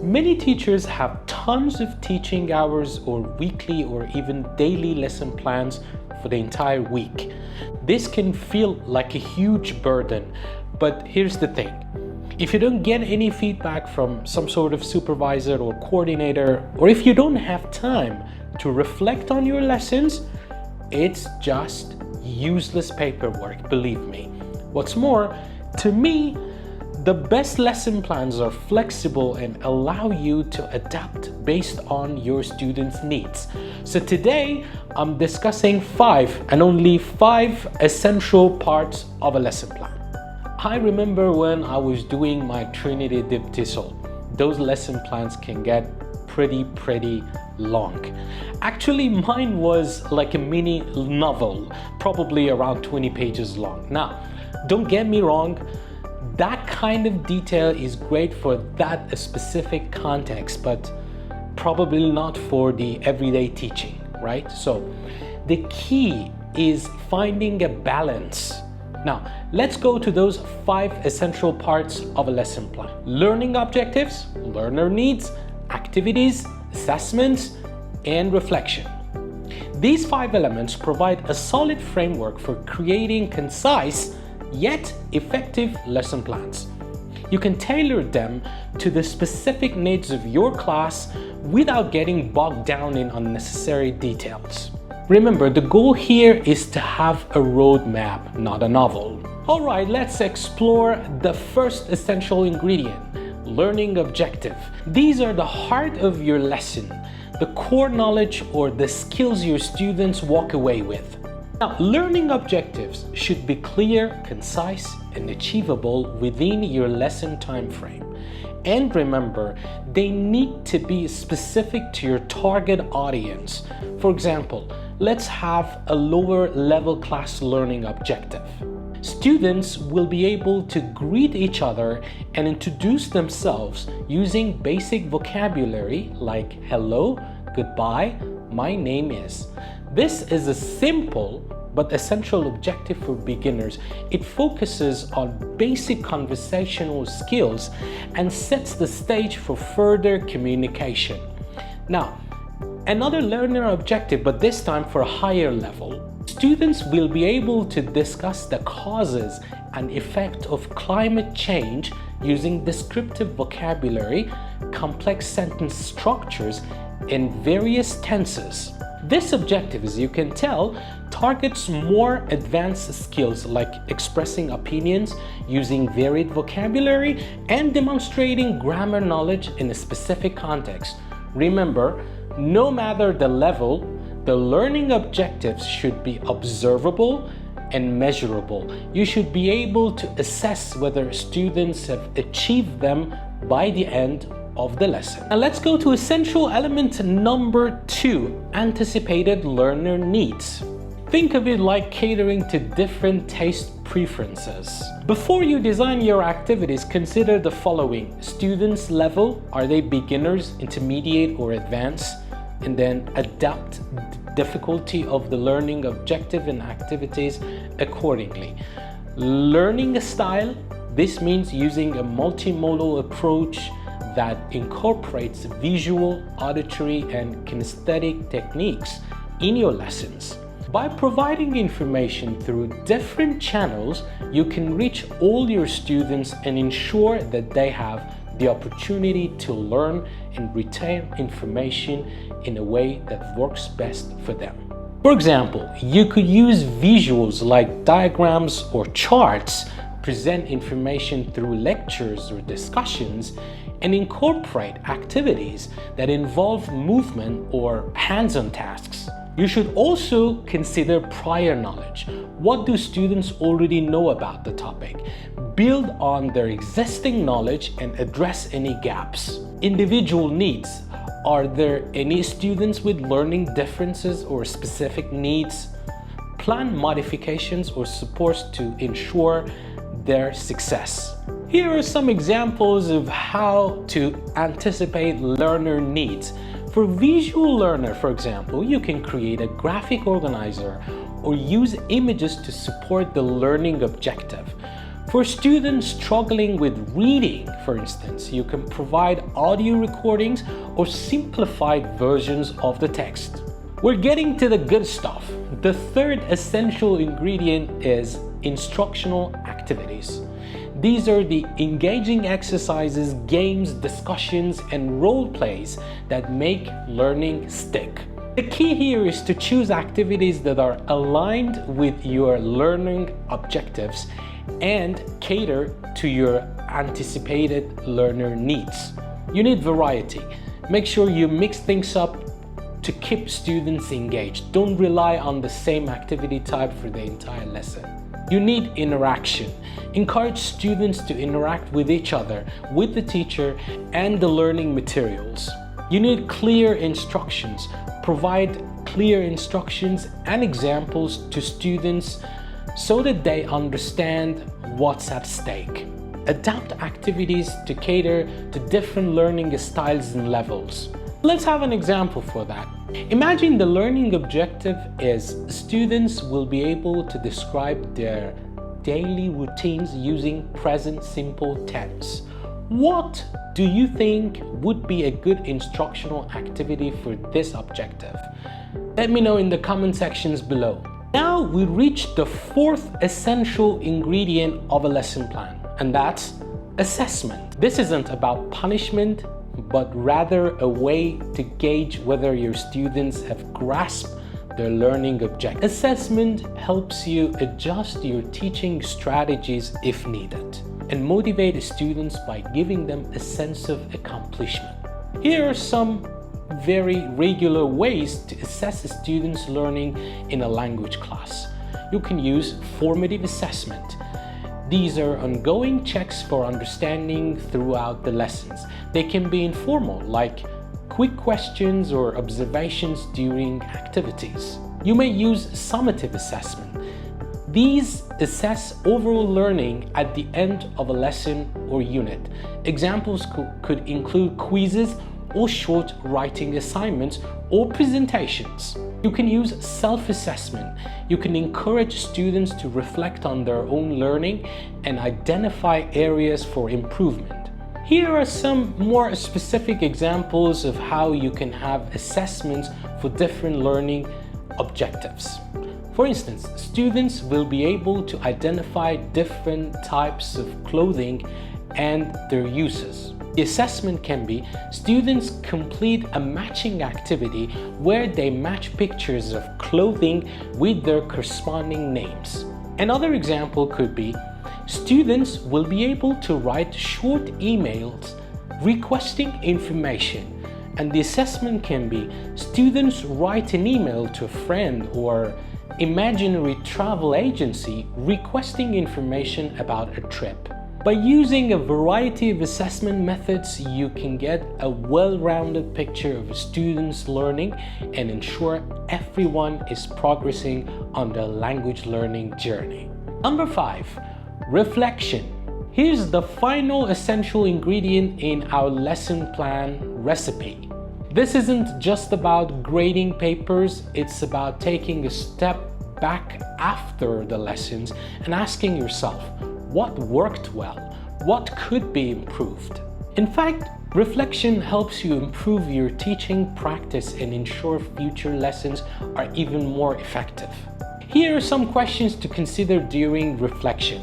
Many teachers have tons of teaching hours or weekly or even daily lesson plans for the entire week. This can feel like a huge burden, but here's the thing. If you don't get any feedback from some sort of supervisor or coordinator, or if you don't have time to reflect on your lessons, it's just useless paperwork, believe me. What's more, to me, the best lesson plans are flexible and allow you to adapt based on your students' needs. So today, I'm discussing 5 and only 5 essential parts of a lesson plan. I remember when I was doing my Trinity Diptisol, those lesson plans can get pretty long. Actually, mine was like a mini novel, probably around 20 pages long. Now, don't get me wrong, that kind of detail is great for that specific context, but probably not for the everyday teaching, right? So the key is finding a balance. Now, let's go to those 5 essential parts of a lesson plan. Learning objectives, learner needs, activities, assessments, and reflection. These 5 elements provide a solid framework for creating concise yet effective lesson plans. You can tailor them to the specific needs of your class without getting bogged down in unnecessary details. Remember, the goal here is to have a roadmap, not a novel. All right, let's explore the first essential ingredient, learning objective. These are the heart of your lesson, the core knowledge or the skills your students walk away with. Now, learning objectives should be clear, concise, and achievable within your lesson time frame. And remember, they need to be specific to your target audience. For example, let's have a lower level class learning objective. Students will be able to greet each other and introduce themselves using basic vocabulary like hello, goodbye, my name is. This is a simple but essential objective for beginners. It focuses on basic conversational skills and sets the stage for further communication. Now, another learner objective, but this time for a higher level. Students will be able to discuss the causes and effect of climate change using descriptive vocabulary, complex sentence structures, and various tenses. This objective, as you can tell, targets more advanced skills like expressing opinions using varied vocabulary and demonstrating grammar knowledge in a specific context. Remember, no matter the level, the learning objectives should be observable and measurable. You should be able to assess whether students have achieved them by the end of the lesson. Now let's go to essential element number 2, anticipated learner needs. Think of it like catering to different taste preferences. Before you design your activities, consider the following. Students' level, are they beginners, intermediate, or advanced? And then adapt the difficulty of the learning objective and activities accordingly. Learning style, this means using a multimodal approach that incorporates visual, auditory, and kinesthetic techniques in your lessons. By providing information through different channels, you can reach all your students and ensure that they have the opportunity to learn and retain information in a way that works best for them. For example, you could use visuals like diagrams or charts, present information through lectures or discussions, and incorporate activities that involve movement or hands-on tasks. You should also consider prior knowledge. What do students already know about the topic? Build on their existing knowledge and address any gaps. Individual needs. Are there any students with learning differences or specific needs? Plan modifications or supports to ensure their success. Here are some examples of how to anticipate learner needs. For visual learner, for example, you can create a graphic organizer or use images to support the learning objective. For students struggling with reading, for instance, you can provide audio recordings or simplified versions of the text. We're getting to the good stuff. The third essential ingredient is instructional activities. These are the engaging exercises, games, discussions, and role plays that make learning stick. The key here is to choose activities that are aligned with your learning objectives and cater to your anticipated learner needs. You need variety. Make sure you mix things up to keep students engaged. Don't rely on the same activity type for the entire lesson. You need interaction. Encourage students to interact with each other, with the teacher, and the learning materials. You need clear instructions. Provide clear instructions and examples to students so that they understand what's at stake. Adapt activities to cater to different learning styles and levels. Let's have an example for that. Imagine the learning objective is students will be able to describe their daily routines using present simple tense. What do you think would be a good instructional activity for this objective? Let me know in the comment sections below. Now we reach the fourth essential ingredient of a lesson plan, and that's assessment. This isn't about punishment, but rather a way to gauge whether your students have grasped their learning objective. Assessment helps you adjust your teaching strategies if needed and motivate students by giving them a sense of accomplishment. Here are some very regular ways to assess a student's learning in a language class. You can use formative assessment. These are ongoing checks for understanding throughout the lessons. They can be informal, like quick questions or observations during activities. You may use summative assessment. These assess overall learning at the end of a lesson or unit. Examples could include quizzes or short writing assignments or presentations. You can use self-assessment. You can encourage students to reflect on their own learning and identify areas for improvement. Here are some more specific examples of how you can have assessments for different learning objectives. For instance, students will be able to identify different types of clothing and their uses. The assessment can be students complete a matching activity where they match pictures of clothing with their corresponding names. Another example could be students will be able to write short emails requesting information, and the assessment can be students write an email to a friend or imaginary travel agency requesting information about a trip. By using a variety of assessment methods, you can get a well-rounded picture of a student's learning and ensure everyone is progressing on their language learning journey. Number 5, reflection. Here's the final essential ingredient in our lesson plan recipe. This isn't just about grading papers, it's about taking a step back after the lessons and asking yourself, what worked well? What could be improved? In fact, reflection helps you improve your teaching practice and ensure future lessons are even more effective. Here are some questions to consider during reflection.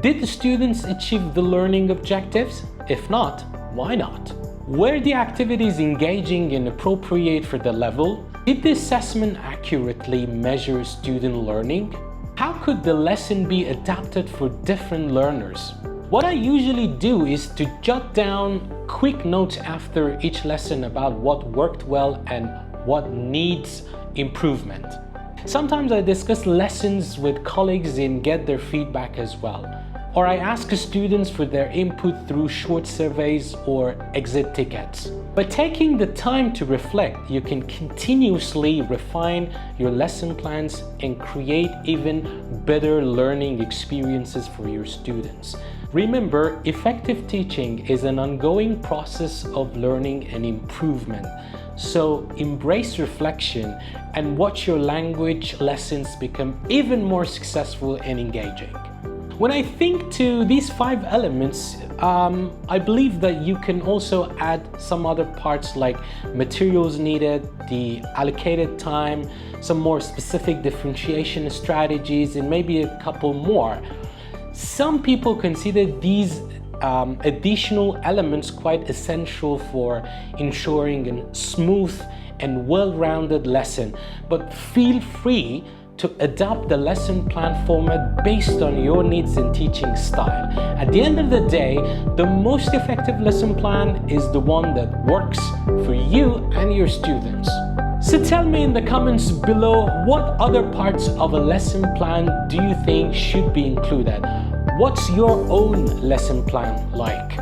Did the students achieve the learning objectives? If not, why not? Were the activities engaging and appropriate for the level? Did the assessment accurately measure student learning? How could the lesson be adapted for different learners? What I usually do is to jot down quick notes after each lesson about what worked well and what needs improvement. Sometimes I discuss lessons with colleagues and get their feedback as well. Or I ask students for their input through short surveys or exit tickets. By taking the time to reflect, you can continuously refine your lesson plans and create even better learning experiences for your students. Remember, effective teaching is an ongoing process of learning and improvement. So embrace reflection and watch your language lessons become even more successful and engaging. When I think to these 5 elements, I believe that you can also add some other parts like materials needed, the allocated time, some more specific differentiation strategies, and maybe a couple more. Some people consider these additional elements quite essential for ensuring a smooth and well-rounded lesson, but feel free to adapt the lesson plan format based on your needs and teaching style. At the end of the day, the most effective lesson plan is the one that works for you and your students. So tell me in the comments below, what other parts of a lesson plan do you think should be included? What's your own lesson plan like?